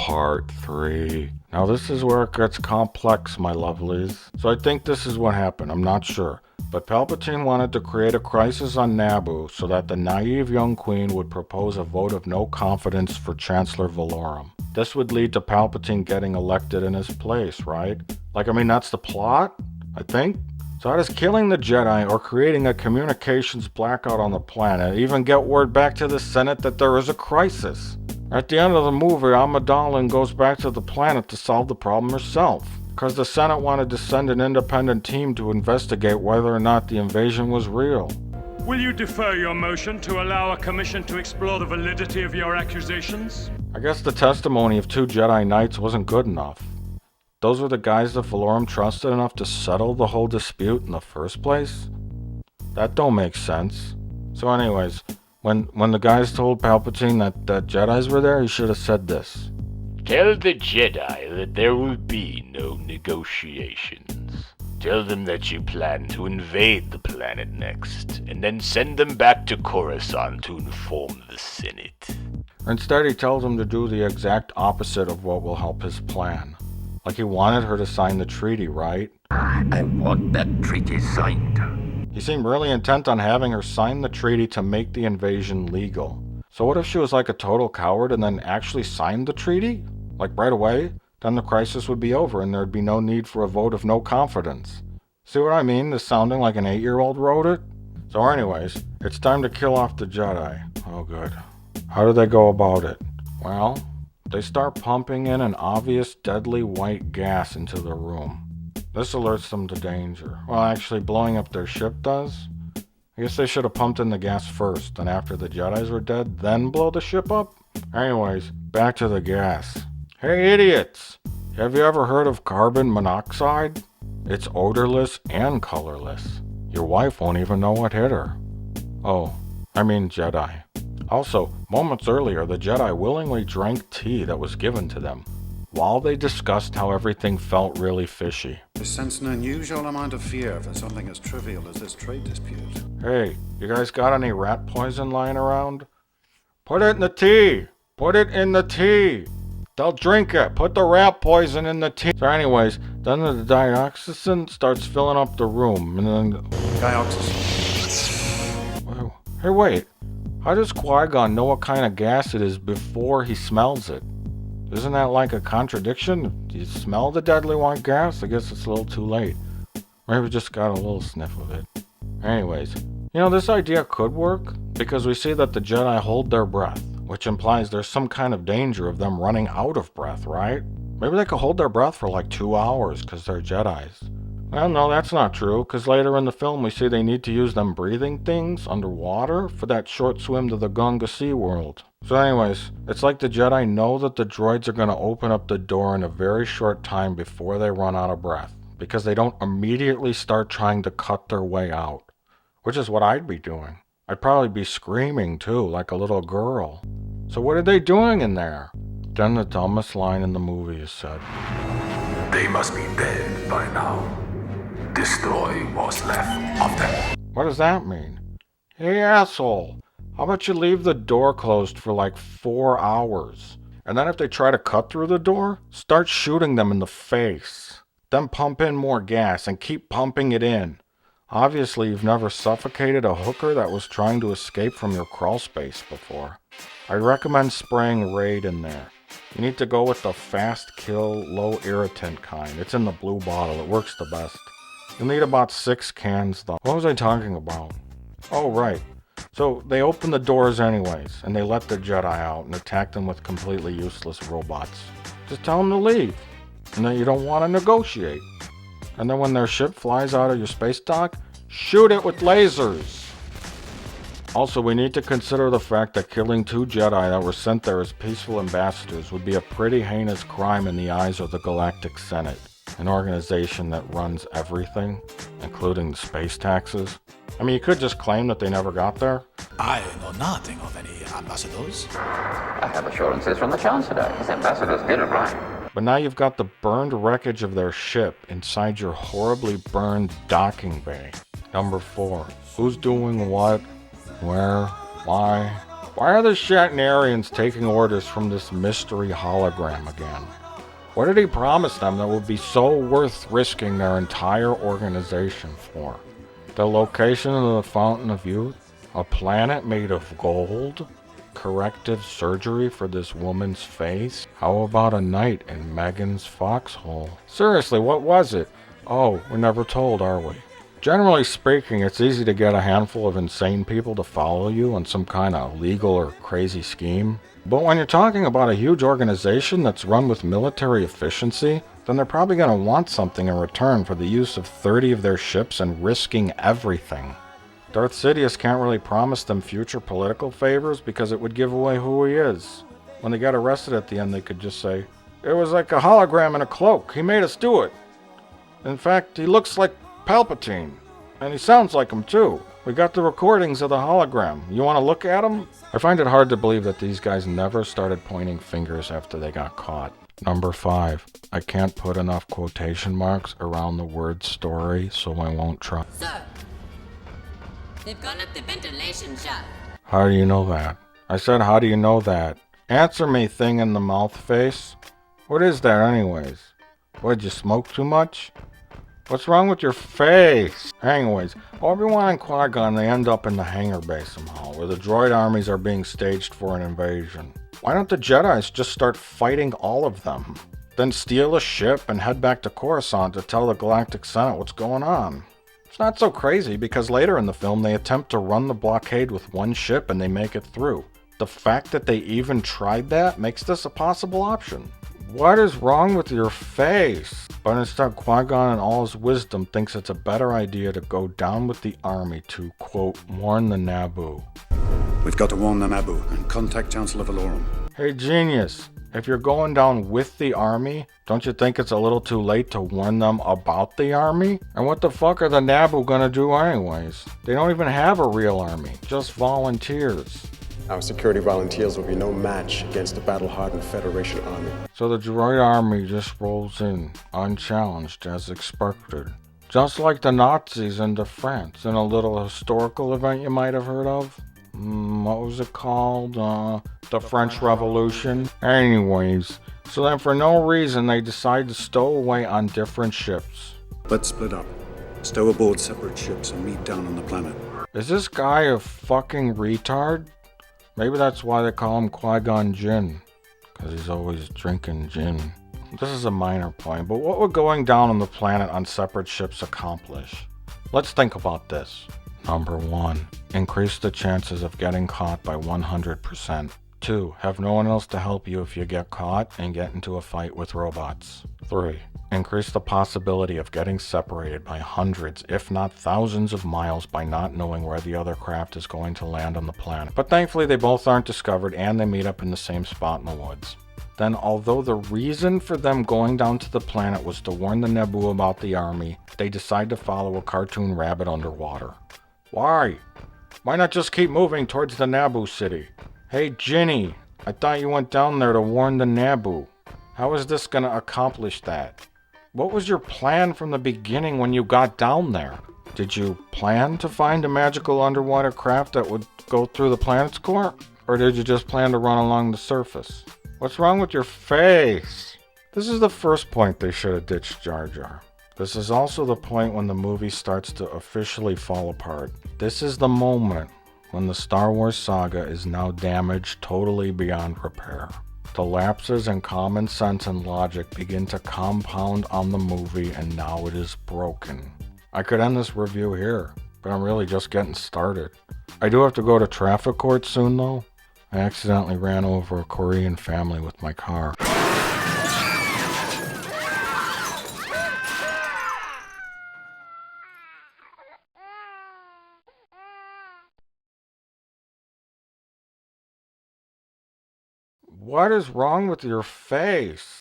Part 3. Now this is where it gets complex, my lovelies. So I think this is what happened, I'm not sure. But Palpatine wanted to create a crisis on Naboo so that the naive young queen would propose a vote of no confidence for Chancellor Valorum. This would lead to Palpatine getting elected in his place, right? That's the plot, I think? So how does killing the Jedi or creating a communications blackout on the planet even get word back to the Senate that there is a crisis? At the end of the movie, Amidala goes back to the planet to solve the problem herself, because the Senate wanted to send an independent team to investigate whether or not the invasion was real. Will you defer your motion to allow a commission to explore the validity of your accusations? I guess the testimony of 2 Jedi Knights wasn't good enough. Those were the guys that Valorum trusted enough to settle the whole dispute in the first place? That don't make sense. So anyways, when the guys told Palpatine that Jedis were there, he should have said this. Tell the Jedi that there will be no negotiations. Tell them that you plan to invade the planet next, and then send them back to Coruscant to inform the Senate. Instead, he tells them to do the exact opposite of what will help his plan. Like he wanted her to sign the treaty, right? I want that treaty signed. He seemed really intent on having her sign the treaty to make the invasion legal. So what if she was like a total coward and then actually signed the treaty? Like right away? Then the crisis would be over and there'd be no need for a vote of no confidence. See what I mean? This sounding like an 8-year-old wrote it? So anyways, it's time to kill off the Jedi. Oh good. How do they go about it? Well, they start pumping in an obvious deadly white gas into the room. This alerts them to danger. Well, actually, blowing up their ship does. I guess they should have pumped in the gas first, and after the Jedis were dead, then blow the ship up? Anyways, back to the gas. Hey idiots! Have you ever heard of carbon monoxide? It's odorless and colorless. Your wife won't even know what hit her. Jedi. Also, moments earlier, the Jedi willingly drank tea that was given to them, while they discussed how everything felt really fishy. I sense an unusual amount of fear for something as trivial as this trade dispute. Hey, you guys got any rat poison lying around? Put it in the tea! Put it in the tea! They'll drink it! Put the rat poison in the tea! So anyways, then the dioxazine starts filling up the room, and then... Dioxazine. Hey wait, how does Qui-Gon know what kind of gas it is before he smells it? Isn't that like a contradiction? Do you smell the deadly white gas? I guess it's a little too late. Maybe we just got a little sniff of it. Anyways, this idea could work, because we see that the Jedi hold their breath, which implies there's some kind of danger of them running out of breath, right? Maybe they could hold their breath for like 2 hours, because they're Jedis. Well, no, that's not true, because later in the film we see they need to use them breathing things underwater for that short swim to the Gunga Sea world. So anyways, it's like the Jedi know that the droids are going to open up the door in a very short time before they run out of breath, because they don't immediately start trying to cut their way out, which is what I'd be doing. I'd probably be screaming too, like a little girl. So what are they doing in there? Then the dumbest line in the movie is said. They must be dead by now. Destroy what's left of them. What does that mean? Hey asshole, how about you leave the door closed for like 4 hours? And then if they try to cut through the door, start shooting them in the face. Then pump in more gas and keep pumping it in. Obviously you've never suffocated a hooker that was trying to escape from your crawl space before. I'd recommend spraying Raid in there. You need to go with the fast kill, low irritant kind. It's in the blue bottle, it works the best. You'll need about 6 cans though. What was I talking about? Oh right. So they open the doors anyways, and they let the Jedi out and attack them with completely useless robots. Just tell them to leave, and that you don't want to negotiate. And then when their ship flies out of your space dock, shoot it with lasers! Also, we need to consider the fact that killing 2 Jedi that were sent there as peaceful ambassadors would be a pretty heinous crime in the eyes of the Galactic Senate, an organization that runs everything, including the space taxes. You could just claim that they never got there. I know nothing of any ambassadors. I have assurances from the Chancellor. His ambassadors did arrive. But now you've got the burned wreckage of their ship inside your horribly burned docking bay. Number 4. Who's doing what? Where? Why? Why are the Shatnerians taking orders from this mystery hologram again? What did he promise them that would be so worth risking their entire organization for? The location of the Fountain of Youth? A planet made of gold? Corrective surgery for this woman's face? How about a night in Megan's foxhole? Seriously, what was it? Oh, we're never told, are we? Generally speaking, it's easy to get a handful of insane people to follow you on some kind of legal or crazy scheme. But when you're talking about a huge organization that's run with military efficiency, then they're probably going to want something in return for the use of 30 of their ships and risking everything. Darth Sidious can't really promise them future political favors because it would give away who he is. When they got arrested at the end, they could just say, "It was like a hologram in a cloak. He made us do it. In fact, he looks like Palpatine. And he sounds like him too. We got the recordings of the hologram. You want to look at him?" I find it hard to believe that these guys never started pointing fingers after they got caught. Number 5. I can't put enough quotation marks around the word story, so I won't try. Sir, they've gone up the ventilation shaft. How do you know that? I said, how do you know that? Answer me, thing in the mouth face. What is that anyways? What, did you smoke too much? What's wrong with your face? Anyways, Obi-Wan and Qui-Gon, they end up in the hangar bay somehow, where the droid armies are being staged for an invasion. Why don't the Jedis just start fighting all of them? Then steal a ship and head back to Coruscant to tell the Galactic Senate what's going on? It's not so crazy because later in the film they attempt to run the blockade with one ship and they make it through. The fact that they even tried that makes this a possible option. What is wrong with your face? But instead, Qui-Gon in all his wisdom thinks it's a better idea to go down with the army to, quote, warn the Naboo. We've got to warn the Naboo and contact Chancellor Valorum. Hey, genius, if you're going down with the army, don't you think it's a little too late to warn them about the army? And what the fuck are the Naboo gonna do anyways? They don't even have a real army, just volunteers. Our security volunteers will be no match against the battle-hardened Federation army. So the droid army just rolls in, unchallenged as expected. Just like the Nazis into France in a little historical event you might have heard of. What was it called? The French Revolution? Anyways, so then for no reason they decide to stow away on different ships. Let's split up. Stow aboard separate ships and meet down on the planet. Is this guy a fucking retard? Maybe that's why they call him Qui-Gon-Jinn, because he's always drinking gin. This is a minor point, but what would going down on the planet on separate ships accomplish? Let's think about this. Number 1, increase the chances of getting caught by 100%. 2, have no one else to help you if you get caught and get into a fight with robots. 3, increase the possibility of getting separated by hundreds, if not thousands of miles by not knowing where the other craft is going to land on the planet. But thankfully they both aren't discovered and they meet up in the same spot in the woods. Then, although the reason for them going down to the planet was to warn the Naboo about the army, they decide to follow a cartoon rabbit underwater. Why? Why not just keep moving towards the Naboo city? Hey Ginny, I thought you went down there to warn the Naboo. How is this gonna accomplish that? What was your plan from the beginning when you got down there? Did you plan to find a magical underwater craft that would go through the planet's core? Or did you just plan to run along the surface? What's wrong with your face? This is the first point they should have ditched Jar Jar. This is also the point when the movie starts to officially fall apart. This is the moment when the Star Wars saga is now damaged totally beyond repair. The lapses in common sense and logic begin to compound on the movie and now it is broken. I could end this review here, but I'm really just getting started. I do have to go to traffic court soon though. I accidentally ran over a Korean family with my car. What is wrong with your face?